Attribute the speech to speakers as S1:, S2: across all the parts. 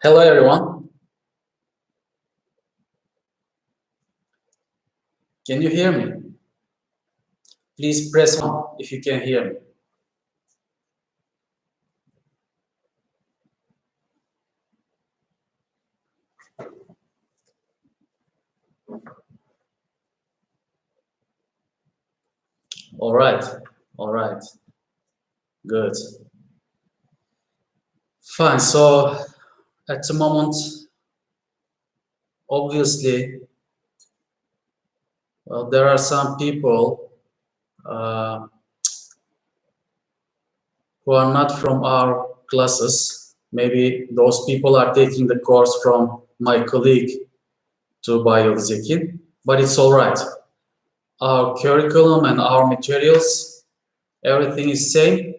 S1: Hello, everyone. Can you hear me? Please press 1 if you can hear me. All right. All right. Good. Fine. So at the moment, obviously, there are some people uh, who are not from our classes. Maybe those people are taking the course from my colleague to Uludag, but it's all right. Our curriculum and our materials, everything is same,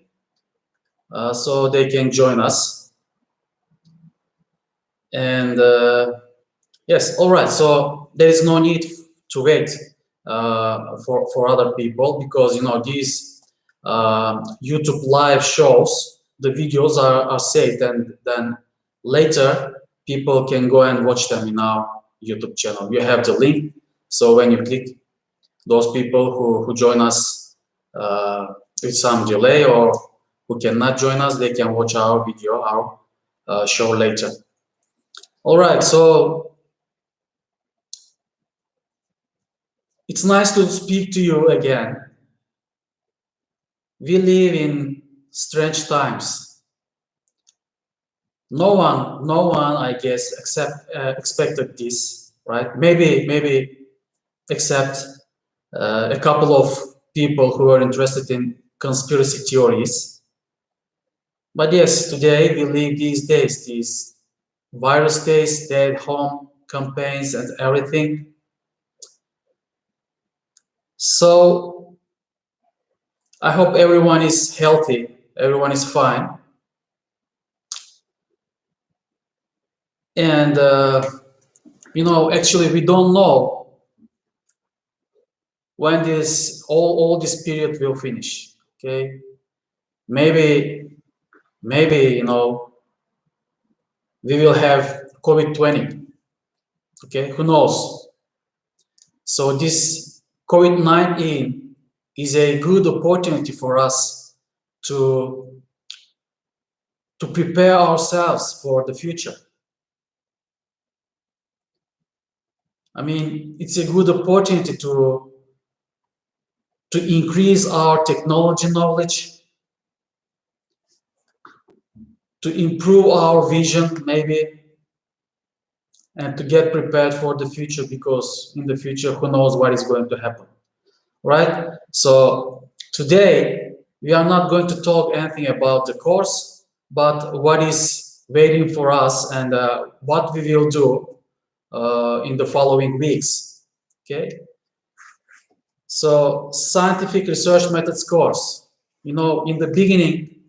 S1: so they can join us. And yes, all right. So there is no need to wait for other people, because these YouTube live shows, the videos are saved, and then later people can go and watch them in our YouTube channel. You have the link, so when you click, those people who join us with some delay, or who cannot join us, they can watch our video, our show later. All right, so it's nice to speak to you again. We live in strange times. No one, I guess, expected this, right? Maybe except a couple of people who are interested in conspiracy theories. But yes, today we live these days, these virus days, stay-at-home campaigns, and everything. So I hope everyone is healthy, everyone is fine. And actually, we don't know when this all this period will finish. Okay, maybe we will have COVID-20. Okay, who knows? So this COVID-19 is a good opportunity for us to prepare ourselves for the future. I mean, it's a good opportunity to increase our technology knowledge, to improve our vision, maybe, and to get prepared for the future, because in the future, who knows what is going to happen, right? So today, we are not going to talk anything about the course, but what is waiting for us, and what we will do in the following weeks, okay? So scientific research methods course, in the beginning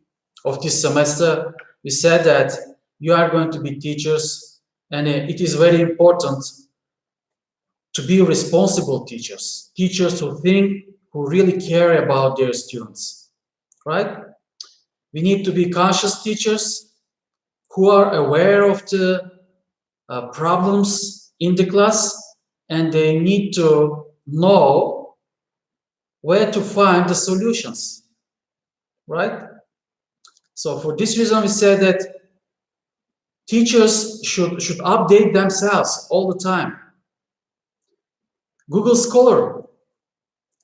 S1: of this semester, we said that you are going to be teachers, and it is very important to be responsible teachers who think, who really care about their students, right? We need to be conscious teachers who are aware of the problems in the class, and they need to know where to find the solutions, right? So for this reason, we said that teachers should update themselves all the time. Google Scholar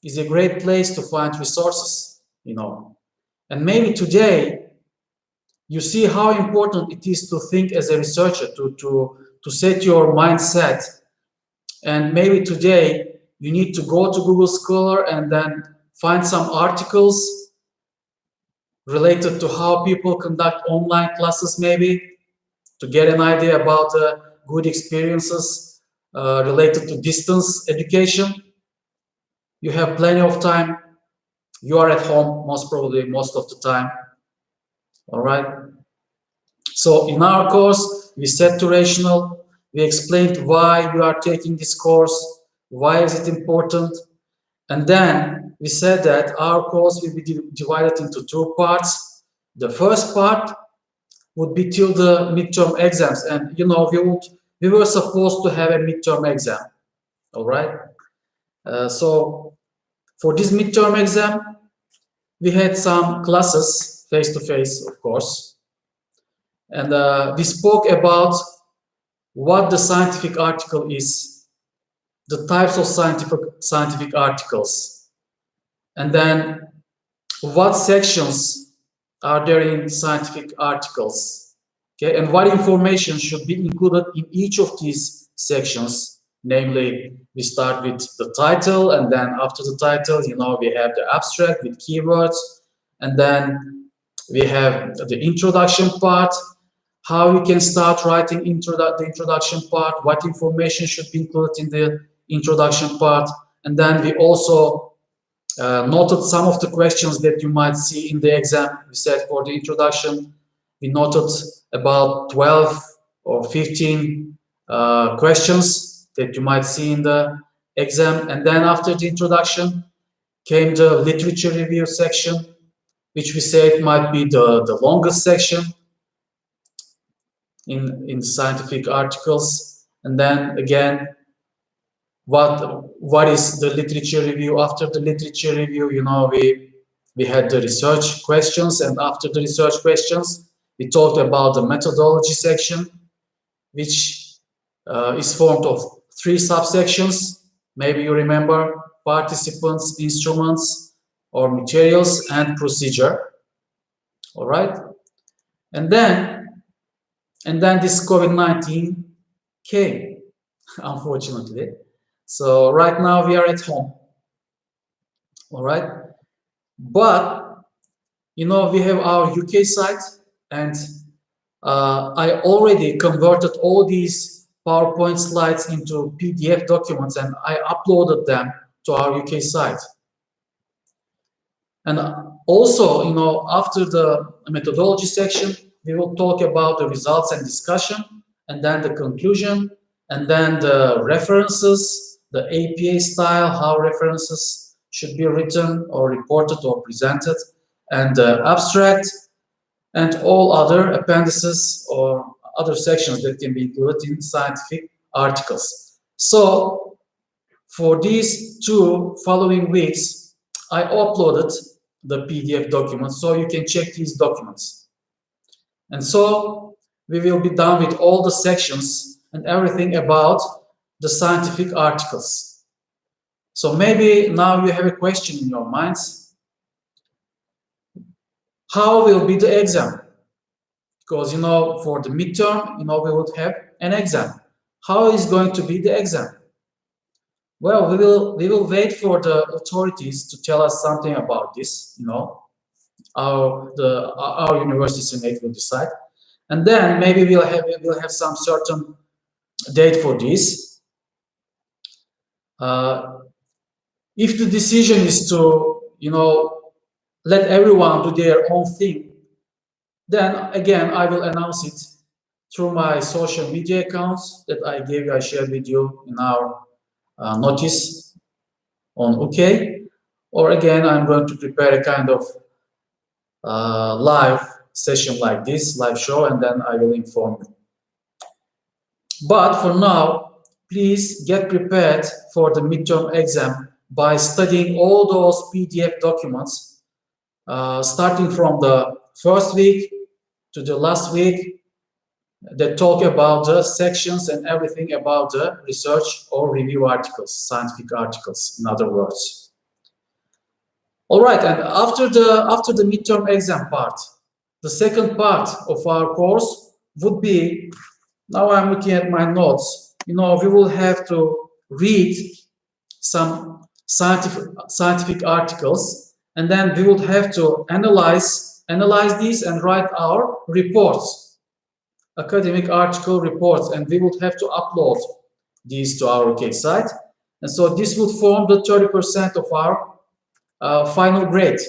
S1: is a great place to find resources, and maybe today you see how important it is to think as a researcher, to set your mindset. And maybe today you need to go to Google Scholar and then find some articles related to how people conduct online classes, maybe, to get an idea about good experiences related to distance education. You have plenty of time. You are at home, most probably, most of the time. All right. So in our course, we set to rational. We explained why you are taking this course, why is it important, and then we said that our course will be divided into two parts. The first part would be till the midterm exams, and you know we were supposed to have a midterm exam. All right. So for this midterm exam, we had some classes face to face, of course, and we spoke about what the scientific article is, the types of scientific articles, and then what sections are there in scientific articles, okay, and what information should be included in each of these sections. Namely, we start with the title, and then after the title, you know, we have the abstract with keywords, and then we have the introduction part, how we can start writing the introduction part, what information should be included in the introduction part, and then we also noted some of the questions that you might see in the exam. We said for the introduction, we noted about 12 or 15 questions that you might see in the exam. And then after the introduction came the literature review section, which we said might be the longest section in scientific articles. And then again, what is the literature review? After the literature review, you know, we had the research questions, and after the research questions, we talked about the methodology section, which is formed of 3 subsections. Maybe you remember: participants, instruments or materials, and procedure. All right, and then this COVID-19 came, unfortunately. So right now we are at home. All right, but you know, we have our UK site, and I already converted all these PowerPoint slides into PDF documents, and I uploaded them to our UK site. And also, you know, after the methodology section, we will talk about the results and discussion, and then the conclusion, and then the references, the APA style, how references should be written or reported or presented, and the abstract, and all other appendices or other sections that can be included in scientific articles. So for these 2 following weeks, I uploaded the PDF documents, so you can check these documents. And so we will be done with all the sections and everything about the scientific articles. So maybe now you have a question in your minds: how will be the exam? Because, you know, for the midterm, you know, we would have an exam. How is going to be the exam? Well, we will wait for the authorities to tell us something about this. You know, our university senate will decide, and then maybe we'll have some certain date for this. If the decision is to, you know, let everyone do their own thing, then again I will announce it through my social media accounts that I shared with you in our notice on OK. Or again, I'm going to prepare a kind of live session like this, live show, and then I will inform you. But for now, please get prepared for the midterm exam by studying all those PDF documents, starting from the first week to the last week, that talk about the sections and everything about the research or review articles, scientific articles, in other words. All right, and after the midterm exam part, the second part of our course would be, now I'm looking at my notes, you know, we will have to read some scientific articles, and then we would have to analyze these and write our reports, academic article reports, and we would have to upload these to our case site. And so this would form the 30% of our final grade.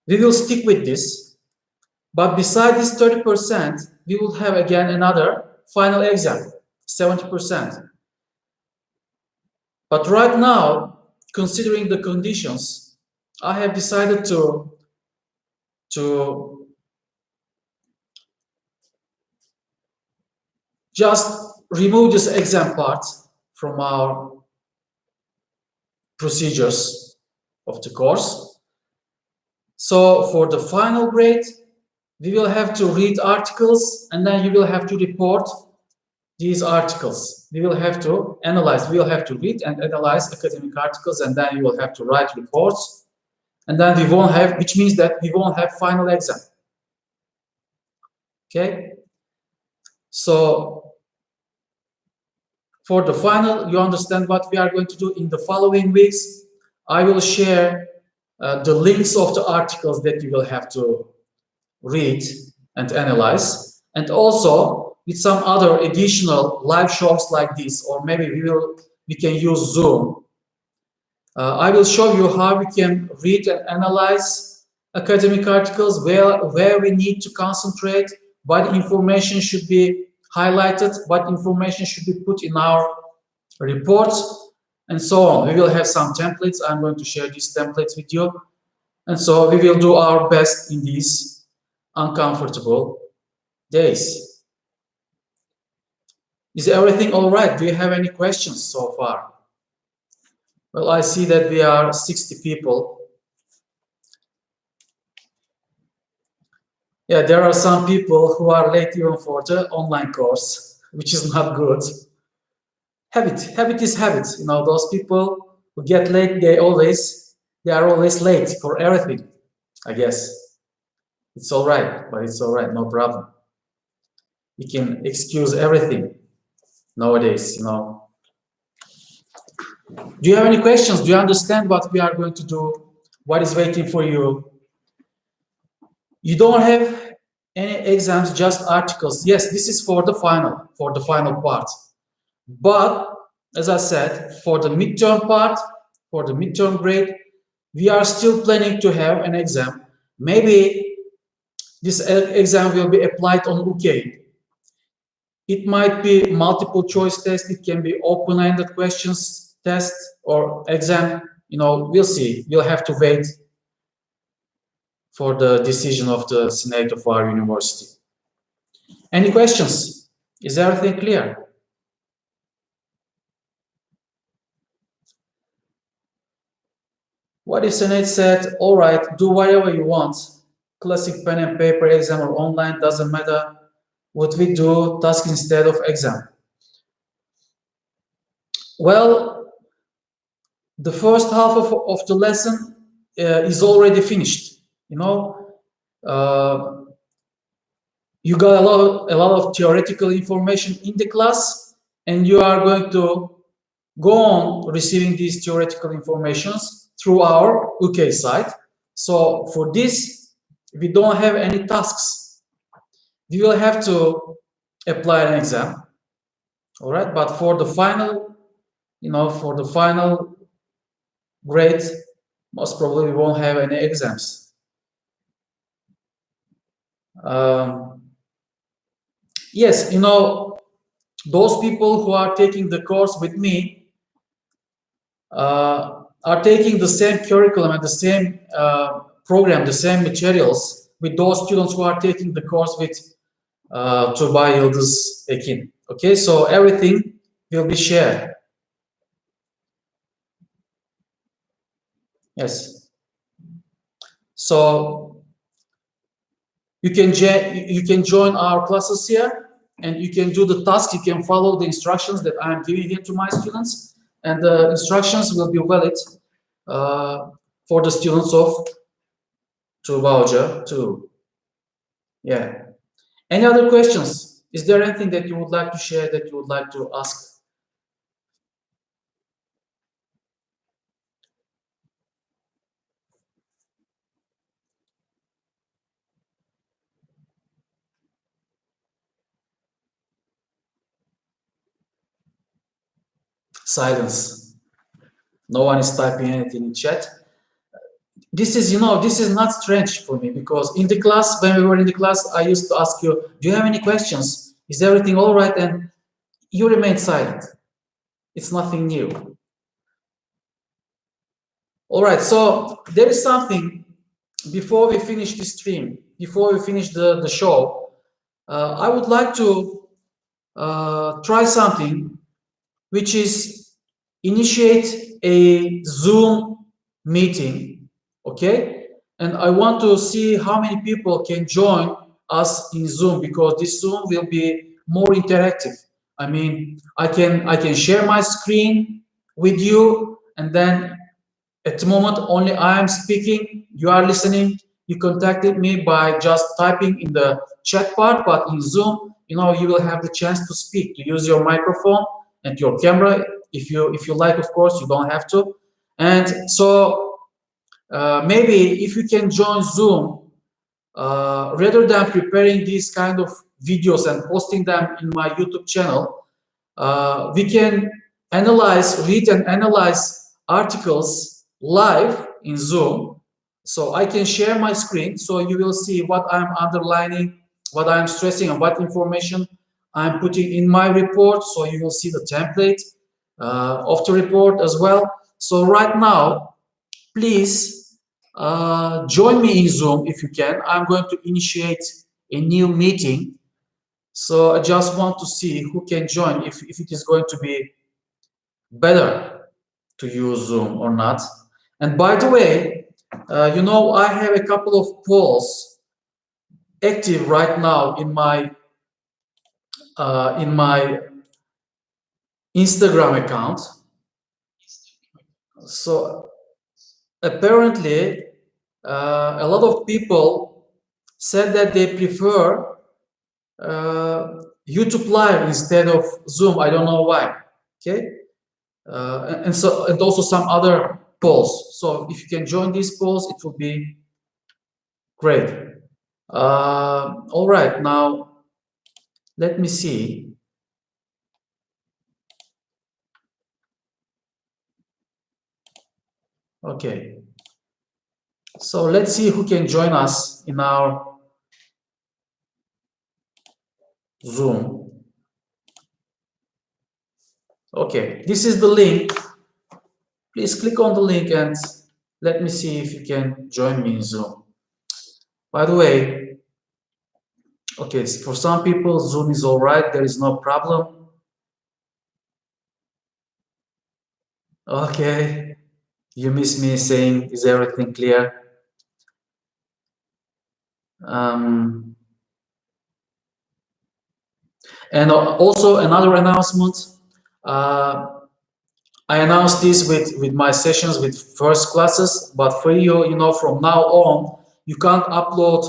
S1: We will stick with this, but beside this 30%, we will have again another final exam, 70%. But right now, considering the conditions, I have decided to just remove this exam part from our procedures of the course. So for the final grade, we will have to read articles, and then you will have to report these articles. We will have to analyze, we will have to read and analyze academic articles, and then you will have to write reports. And then we won't have, which means that we won't have final exam. Okay? So for the final, you understand what we are going to do in the following weeks. I will share the links of the articles that you will have to read and analyze, and also with some other additional live shows like this, or maybe we can use Zoom. I will show you how we can read and analyze academic articles, where we need to concentrate, what information should be highlighted, what information should be put in our reports, and so on. We will have some templates. I'm going to share these templates with you. And so we will do our best in these uncomfortable days. Is everything all right? Do you have any questions so far? Well, I see that we are 60 people. Yeah, there are some people who are late even for the online course, which is not good. Habit is habit. You know, those people who get late, they are always late for everything, I guess. It's all right, but it's all right, no problem. We can excuse everything nowadays, you know. Do you have any questions? Do you understand what we are going to do? What is waiting for you? You don't have any exams, just articles. Yes, this is for the final part. But as I said, for the midterm part, for the midterm grade, we are still planning to have an exam. Maybe this exam will be applied on UK. It might be multiple choice test. It can be open-ended questions test or exam. You know, we'll see. We'll have to wait for the decision of the Senate of our university. Any questions? Is everything clear? What if Senate said, all right, do whatever you want, classic pen and paper exam or online, doesn't matter, what we do, task instead of exam? Well, the first half of the lesson is already finished. You know, you got a lot of theoretical information in the class, and you are going to go on receiving these theoretical informations through our UK site. So for this, we don't have any tasks. We will have to apply an exam, all right? But for the final, you know, for the final grade, most probably we won't have any exams. Yes, you know, those people who are taking the course with me are taking the same curriculum and the same program, the same materials with those students who are taking the course with Tuğba Yıldız Ekin. Okay, so everything will be shared. Yes. So you can join our classes here, and you can do the task. You can follow the instructions that I am giving here to my students, and the instructions will be valid for the students of Tuğba Hoca too. Yeah. Any other questions? Is there anything that you would like to share, that you would like to ask? Silence. No one is typing anything in chat. This is, you know, this is not strange for me, because in the class, when we were in the class, I used to ask you, do you have any questions? Is everything all right? And you remain silent. It's nothing new. All right, so there is something, before we finish this stream, before we finish the show, I would like to try something, which is initiate a Zoom meeting, okay? And I want to see how many people can join us in Zoom, because this Zoom will be more interactive. I mean, I can share my screen with you, and then at the moment only I am speaking, you are listening. You contacted me by just typing in the chat part, but in Zoom, you will have the chance to speak, to use your microphone and your camera. If you like, of course, you don't have to. And so maybe if you can join Zoom, rather than preparing these kind of videos and posting them in my YouTube channel, we can read and analyze articles live in Zoom. So I can share my screen, so you will see what I'm underlining, what I'm stressing, and what information I'm putting in my report. So you will see the template of the report as well. So right now, please join me in Zoom if you can. I'm going to initiate a new meeting. So I just want to see who can join, if it is going to be better to use Zoom or not. And by the way, I have a couple of polls active right now in my Instagram account. So apparently, a lot of people said that they prefer YouTube Live instead of Zoom. I don't know why. Okay, and also some other polls. So if you can join these polls, it will be great. All right, now let me see. Okay, so let's see who can join us in our Zoom. Okay, this is the link. Please click on the link and let me see if you can join me in Zoom. By the way, okay, for some people, Zoom is all right. There is no problem. Okay, you miss me saying, is everything clear? And also another announcement. I announced this with my sessions with first classes, but for you, from now on, you can't upload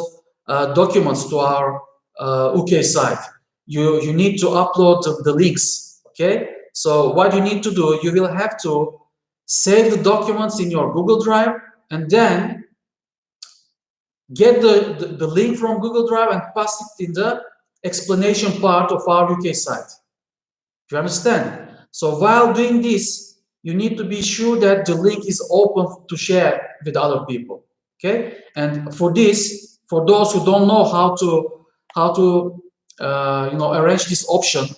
S1: documents to our UK site. You need to upload the links, okay? So what you need to do, you will have to save the documents in your Google Drive, and then get the link from Google Drive and pass it in the explanation part of our UK site. Do you understand? So while doing this, you need to be sure that the link is open to share with other people. Okay? And for this, for those who don't know how to arrange this option,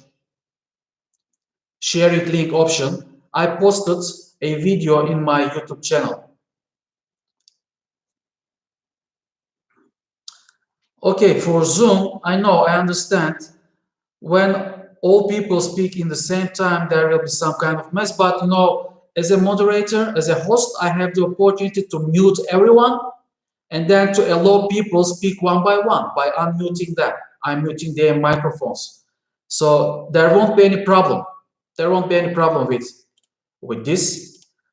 S1: share it link option, I posted a video in my YouTube channel. Okay, for Zoom, I understand when all people speak in the same time, there will be some kind of mess. But as a moderator, as a host, I have the opportunity to mute everyone and then to allow people speak one by one by unmuting them. I'm muting their microphones. So there won't be any problem. There won't be any problem with this.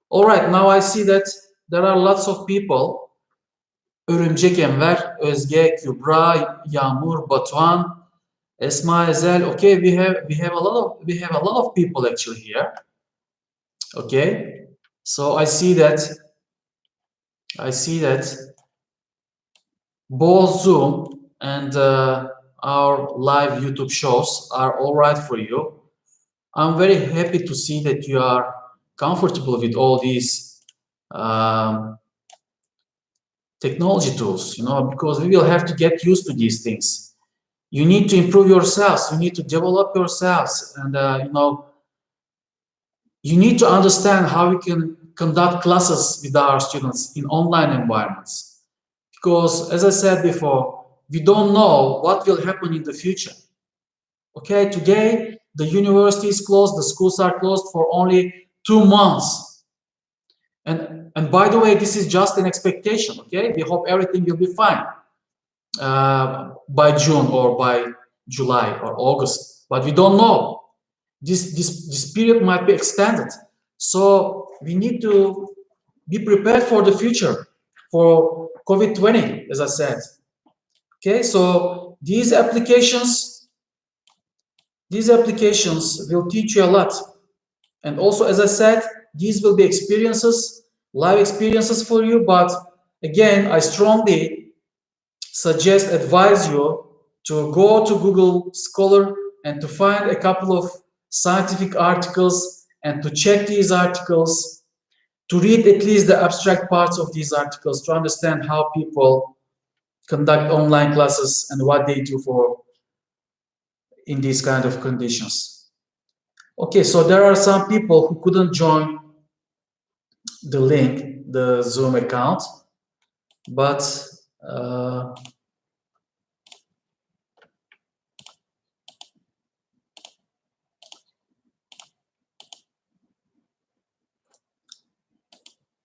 S1: All right, now I see that there are lots of people. Örümcek Enver, Özge, Kübra, Yağmur, Batuhan, Esma Ezel. Okay, we have a lot of people actually here. Okay, so I see that both Zoom and our live YouTube shows are all right for you. I'm very happy to see that you are comfortable with all these technology tools, because we will have to get used to these things. You need to improve yourselves. You need to develop yourselves, and you need to understand how we can conduct classes with our students in online environments. Because, as I said before, we don't know what will happen in the future. Okay, today the university is closed, the schools are closed for only 2 months. And by the way, this is just an expectation. Okay, we hope everything will be fine by June or by July or August, but we don't know. This period might be extended, so we need to be prepared for the future, for COVID-20, as I said. Okay, so these applications will teach you a lot. And also, as I said, these will be experiences, live experiences for you. But again, I strongly suggest, advise you to go to Google Scholar and to find a couple of scientific articles and to check these articles, to read at least the abstract parts of these articles, to understand how people conduct online classes and what they do for in these kind of conditions. Okay, so there are some people who couldn't join the link, the Zoom account, but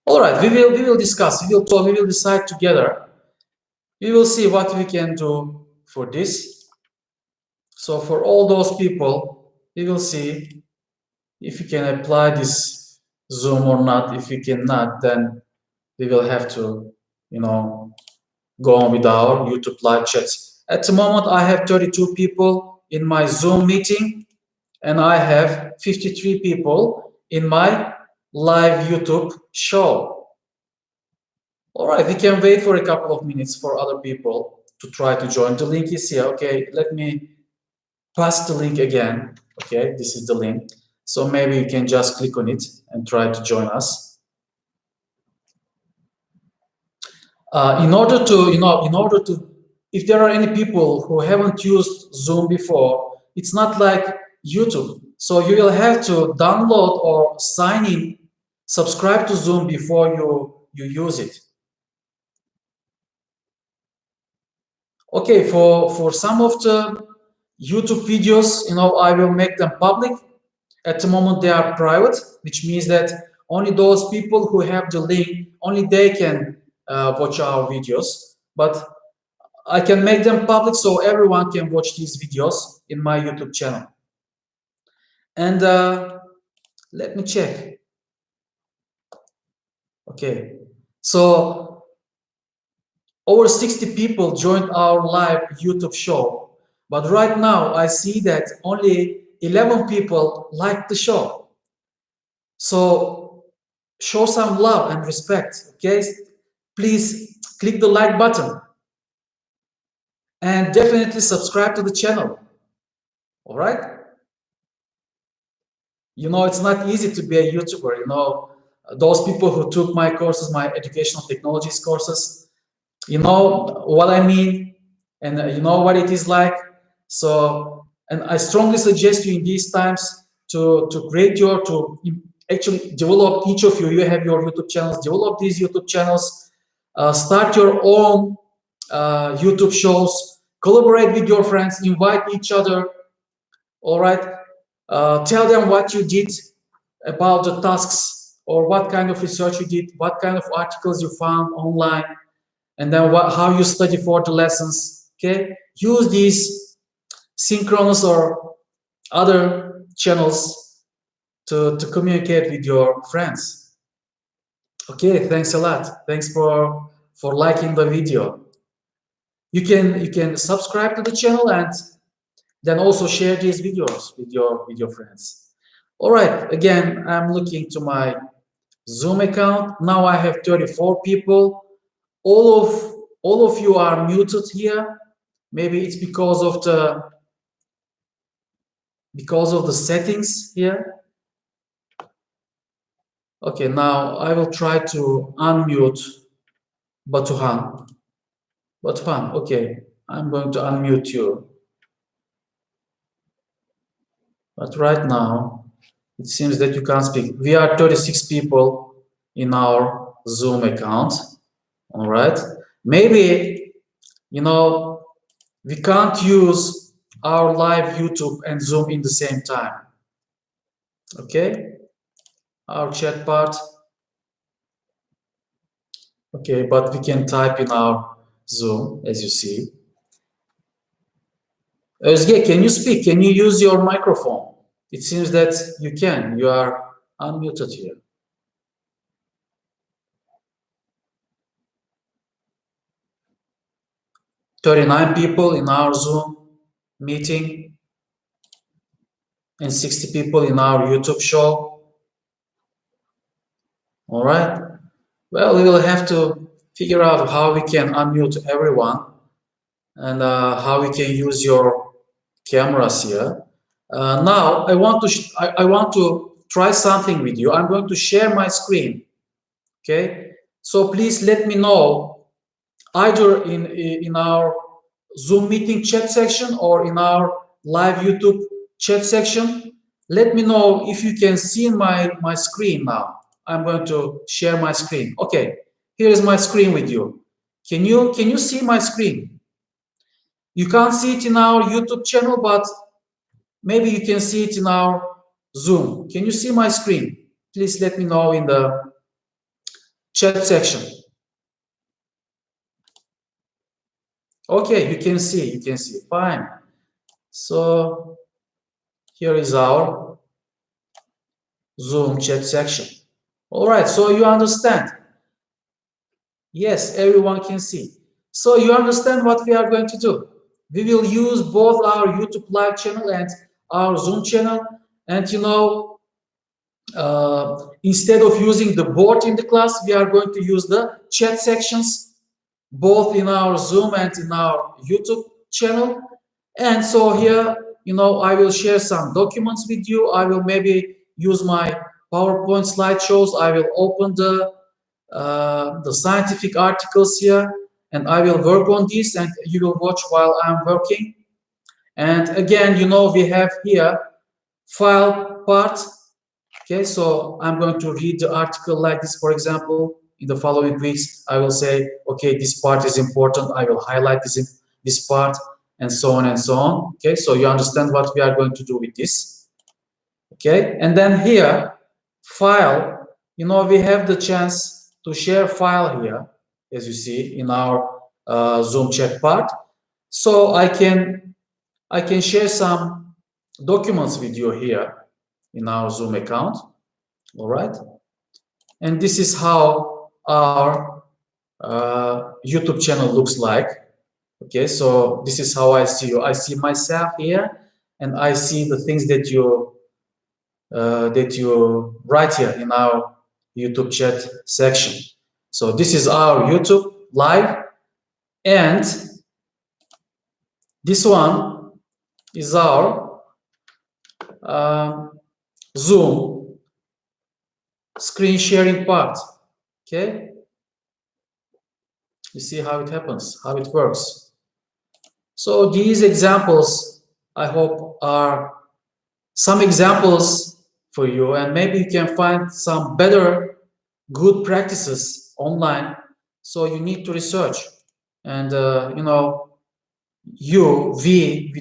S1: all right, we will discuss, we will talk, we will decide together. We will see what we can do for this. So for all those people, we will see if we can apply this Zoom or not. If we cannot, then we will have to, go on with our YouTube live chats. At the moment, I have 32 people in my Zoom meeting, and I have 53 people in my live YouTube show. All right, we can wait for a couple of minutes for other people to try to join. The link is here. Okay, let me pass the link again. Okay, this is the link. So maybe you can just click on it and try to join us. In order to, if there are any people who haven't used Zoom before, it's not like YouTube. So you will have to download or sign in, subscribe to Zoom before you use it. Okay, for some of the YouTube videos, I will make them public. At the moment, they are private, which means that only those people who have the link, only they can watch our videos. But I can make them public so everyone can watch these videos in my YouTube channel. And let me check. Okay, so over 60 people joined our live YouTube show, but right now I see that only 11 people like the show. So show some love and respect, okay? Please click the like button and definitely subscribe to the channel. All right? It's not easy to be a YouTuber. Those people who took my courses, my educational technologies courses, you know what I mean, and you know what it is like. So, and I strongly suggest you in these times to actually develop, each of you. You have your YouTube channels. Develop these YouTube channels. Start your own YouTube shows. Collaborate with your friends. Invite each other. All right. Tell them what you did about the tasks, or what kind of research you did, what kind of articles you found online, and then how you study for the lessons. Okay, use these synchronous or other channels to communicate with your friends. Okay, thanks a lot. Thanks for liking the video. You can subscribe to the channel and then also share these videos with your friends. All right, again, I'm looking to my Zoom account. Now I have 34 people. All of you are muted here. Maybe it's because of the settings here. Okay, now I will try to unmute Batuhan. Batuhan, okay, I'm going to unmute you. But right now, it seems that you can't speak. We are 36 people in our Zoom account. All right. Maybe, we can't use our live YouTube and Zoom in the same time. Okay, our chat part. Okay, but we can type in our Zoom, as you see. Özge, can you speak? Can you use your microphone? It seems that you can. You are unmuted here. "39 people in our Zoom meeting and 60 people in our YouTube show." All right. Well, we will have to figure out how we can unmute everyone and how we can use your cameras here. Now, I want to try something with you. I'm going to share my screen. Okay. So please let me know either in our Zoom meeting chat section or in our live YouTube chat section. Let me know if you can see my screen now. I'm going to share my screen. Okay, here is my screen with you. Can you see my screen? You can't see it in our YouTube channel, but maybe you can see it in our Zoom. Can you see my screen? Please let me know in the chat section. Okay, you can see, fine. So here is our Zoom chat section. All right, so you understand. Yes, everyone can see. So you understand what we are going to do. We will use both our YouTube live channel and our Zoom channel. And instead of using the board in the class, we are going to use the chat sections, both in our Zoom and in our YouTube channel. And so here, I will share some documents with you. I will maybe use my PowerPoint slideshows. I will open the scientific articles here, and I will work on this, and you will watch while I'm working. And again, we have here file part. Okay, so I'm going to read the article like this. For example, in the following weeks, I will say, okay, this part is important. I will highlight this part, and so on and so on. Okay, so you understand what we are going to do with this. Okay, and then here, file, we have the chance to share file here, as you see in our Zoom chat part. So I can share some documents with you here in our Zoom account. All right, and this is how our YouTube channel looks like. Okay, so this is how I see you. I see myself here, and I see the things that you write here in our YouTube chat section. So this is our YouTube live, and this one is our Zoom screen sharing part. Okay, you see how it happens, how it works. So these examples, I hope, are some examples for you, and maybe you can find some better good practices online. So you need to research, and we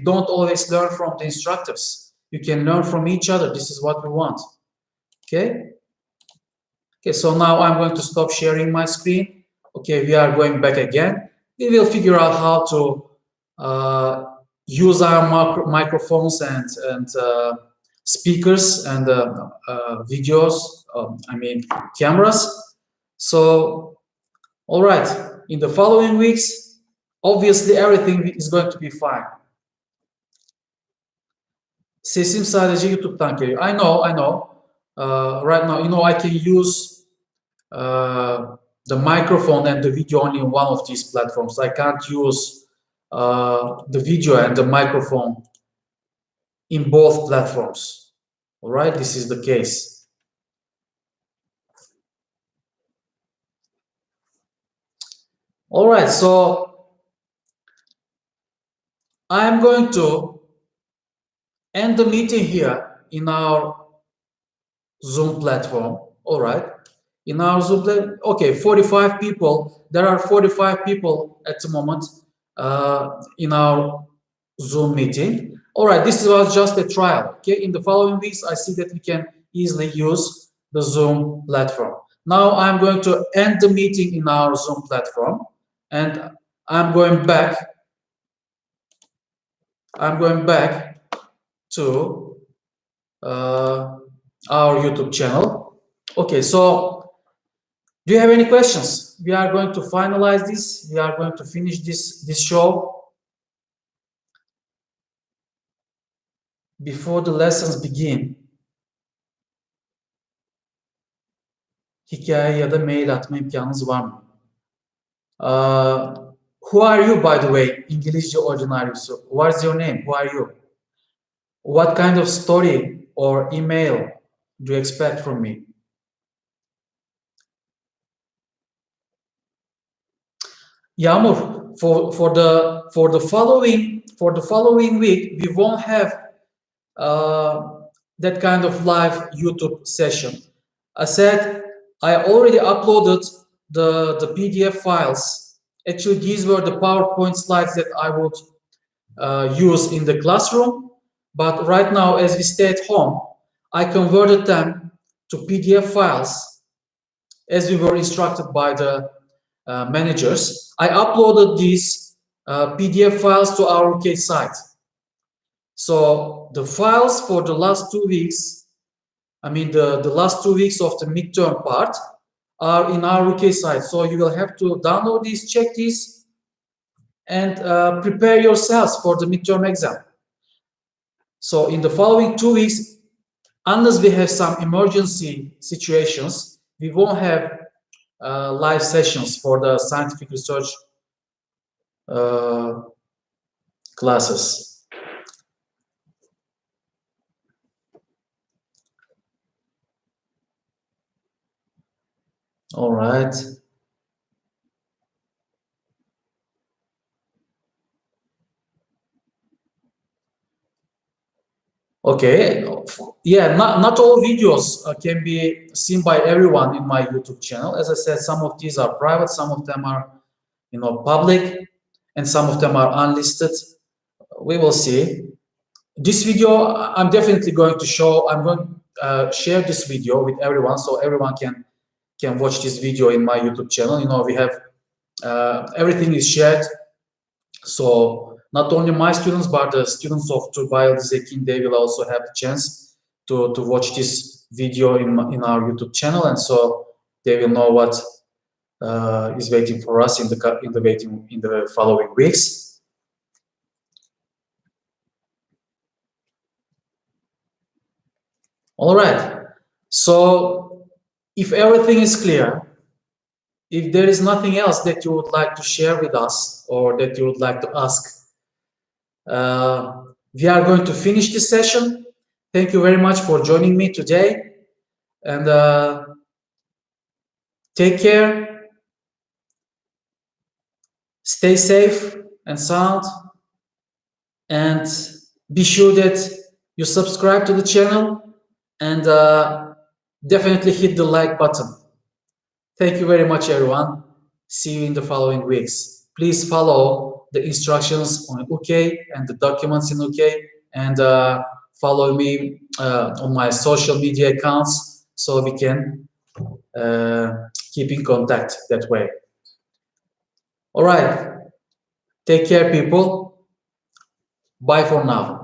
S1: don't always learn from the instructors. You can learn from each other. This is what we want. Okay, so now I'm going to stop sharing my screen. Okay, we are going back again. We will figure out how to use our microphones and speakers and videos, cameras. So, all right, in the following weeks, obviously everything is going to be fine. Sesim sadece YouTube'dan geliyor. I know. Right now, I can use the microphone and the video only in one of these platforms. I can't use the video and the microphone in both platforms. All right, this is the case. All right, so I'm going to end the meeting here in our Zoom platform. All right, in our Zoom platform. Okay, 45 people. There are 45 people at the moment in our Zoom meeting. All right, this was just a trial. Okay, in the following weeks, I see that we can easily use the Zoom platform. Now I'm going to end the meeting in our Zoom platform, and I'm going back. I'm going back to our YouTube channel. Okay, so do you have any questions? We are going to finalize this. We are going to finish this show. Before the lessons begin, hikaye ya da mail atma imkanınız var mı? Who are you, by the way? İngilizce orijinalisi. What's your name? Who are you? What kind of story or email do you expect from me? Yağmur, for the following week, we won't have that kind of live YouTube session. I said I already uploaded the PDF files. Actually, these were the PowerPoint slides that I would use in the classroom. But right now, as we stay at home, I converted them to PDF files as we were instructed by the managers. I uploaded these PDF files to our UK site. So the files for the last 2 weeks, I mean the last 2 weeks of the midterm part are in our UK site. So you will have to download these, check these, and prepare yourselves for the midterm exam. So in the following 2 weeks, unless we have some emergency situations, we won't have live sessions for the scientific research classes. All right. Okay. Yeah, not all videos can be seen by everyone in my YouTube channel. As I said, some of these are private, some of them are, public, and some of them are unlisted. We will see. This video, I'm definitely going to show. I'm going to share this video with everyone, so everyone can watch this video in my YouTube channel. We have everything is shared, so not only my students but the students of Turbile Zekin, they will also have the chance to watch this video in our YouTube channel, and so they will know what is waiting for us in the following weeks. All right. So if everything is clear, if there is nothing else that you would like to share with us or that you would like to ask, we are going to finish this session. Thank you very much for joining me today, and take care, stay safe and sound, and be sure that you subscribe to the channel and definitely hit the like button. Thank you very much, everyone. See you in the following weeks. Please follow the instructions on UK and the documents in UK, and follow me on my social media accounts so we can keep in contact that way. All right. Take care, people. Bye for now.